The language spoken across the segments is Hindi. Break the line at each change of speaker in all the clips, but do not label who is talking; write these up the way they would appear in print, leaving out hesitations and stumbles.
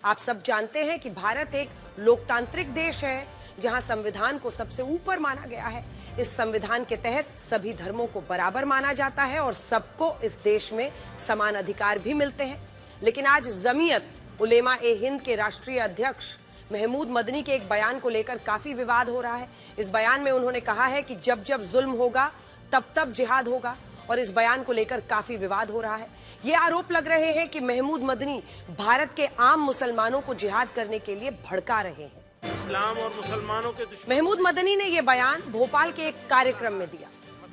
आप सब जानते हैं कि भारत एक लोकतांत्रिक देश है जहां संविधान को सबसे ऊपर माना गया है। इस संविधान के तहत सभी धर्मों को बराबर माना जाता है और सबको इस देश में समान अधिकार भी मिलते हैं। लेकिन आज जमीयत उलेमा ए हिंद के राष्ट्रीय अध्यक्ष महमूद मदनी के एक बयान को लेकर काफी विवाद हो रहा है। इस बयान में उन्होंने कहा है कि जब जब जुल्म होगा तब तब जिहाद होगा और इस बयान को लेकर काफी विवाद हो रहा है। ये आरोप लग रहे हैं कि महमूद मदनी भारत के आम मुसलमानों को जिहाद करने के लिए भड़का रहे हैं।
इस्लाम और मुसलमानों के
महमूद मदनी ने यह बयान भोपाल के एक कार्यक्रम में दिया।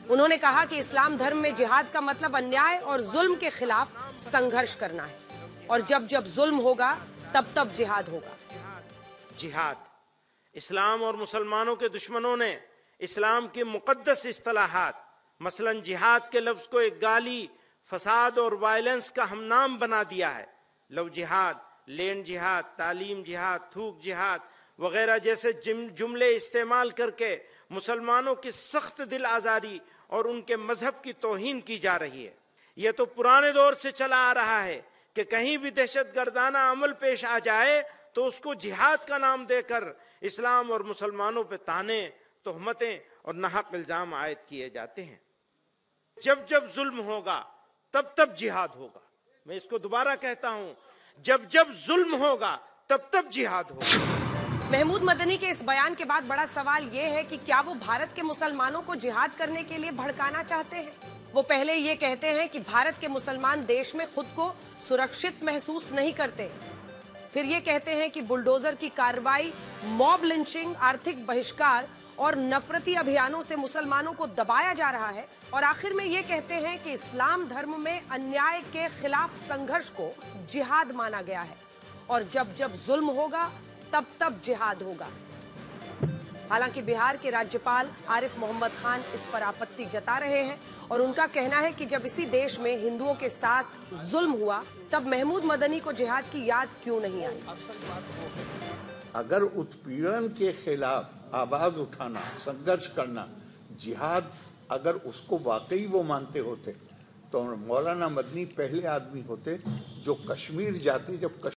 उन्होंने कहा कि इस्लाम धर्म में जिहाद का मतलब अन्याय और जुल्म के खिलाफ संघर्ष करना है और जब जब जुल्म होगा तब तब जिहाद होगा।
जिहाद, इस्लाम और मुसलमानों के दुश्मनों ने इस्लाम की मुकद्दस इस्तिलाहात मसलन जिहाद के लफ्ज को एक गाली, फसाद और वायलेंस का हमनाम बना दिया है। लव जिहाद, लैंड जिहाद, तालीम जिहाद, थूक जिहाद वगैरह जैसे जुमले इस्तेमाल करके मुसलमानों की सख्त दिल आजारी और उनके मजहब की तौहीन की जा रही है। यह तो पुराने दौर से चला आ रहा है कि कहीं भी दहशतगर्दाना अमल पेश आ जाए तो उसको जिहाद का नाम देकर इस्लाम और मुसलमानों पे ताने, तोहमतें और नाहक इल्जाम आयद किए जाते हैं। जब जब जुल्म होगा तब तब जिहाद होगा। मैं इसको दोबारा कहता हूं, जब जब जुल्म होगा तब तब जिहाद होगा।
महमूद मदनी के इस बयान के बाद बड़ा सवाल यह है कि क्या वो भारत के मुसलमानों को जिहाद करने के लिए भड़काना चाहते हैं। वो पहले ये कहते हैं कि भारत के मुसलमान देश में खुद को सुरक्षित महसूस नहीं करते, फिर ये कहते हैं कि बुलडोजर की कार्रवाई, मॉब लिंचिंग, आर्थिक बहिष्कार और नफरती अभियानों से मुसलमानों को दबाया जा रहा है, और आखिर में ये कहते हैं कि इस्लाम धर्म में अन्याय के खिलाफ संघर्ष को जिहाद माना गया है और जब जब जुल्म होगा तब तब जिहाद होगा। हालांकि बिहार के राज्यपाल आरिफ मोहम्मद खान इस पर आपत्ति जता रहे हैं और उनका कहना है कि जब इसी देश में हिंदुओं के साथ जुल्म हुआ तब महमूद मदनी को जिहाद की याद क्यों नहीं आई।
अगर उत्पीड़न के खिलाफ आवाज उठाना, संघर्ष करना जिहाद अगर उसको वाकई वो मानते होते तो मौलाना मदनी पहले आदमी होते जो कश्मीर जाते जब